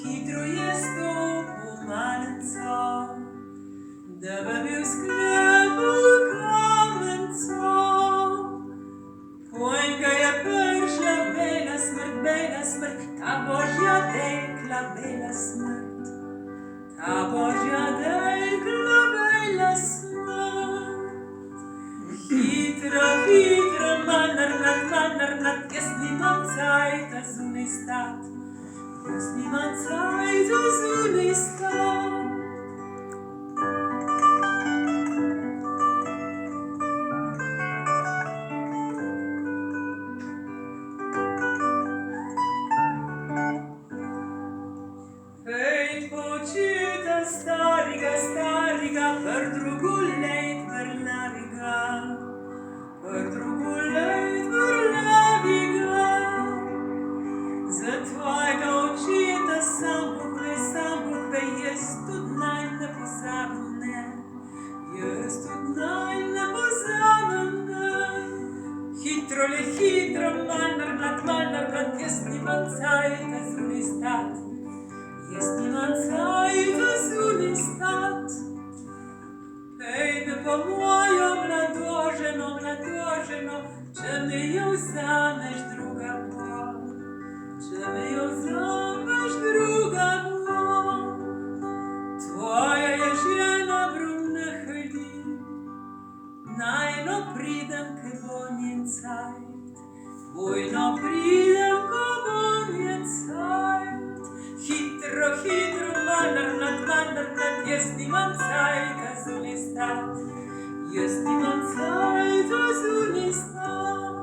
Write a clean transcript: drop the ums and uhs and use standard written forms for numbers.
hitro jest to pomalco, da bi bil sklepu kamenco. Pojenka je prišla bela smrt, ta božja dekla bela smrt, ta božja dekla bela smrt. Hitro, malnart, jaz nimam cajta zunaj stat, jaz nimam cajta zunaj stat. Fejt počita stariga, per drugo lejt vrlaviga, per drugo lejt vrlaviga. Za tvojega očeta sam Bog ve, jaz tudi naj ne pozabim, ne, jaz tudi naj ne pozabim, ne. Hitro, malnart, jaz nimam cajta zunaj stat, jaz nimam cajta zunaj stat. Pejde pa mojo mladoženo, če me jo vzameš, druga bo, če me jo vzameš, druga bo. Tvoja je žena brumna hrdi, najno pridem, ke bo njen cajt, vojno pridem, ko bo njen cajt. Hitro, malnart, jaz nimam cajta zunaj stat, jaz nimam cajta zunaj stat.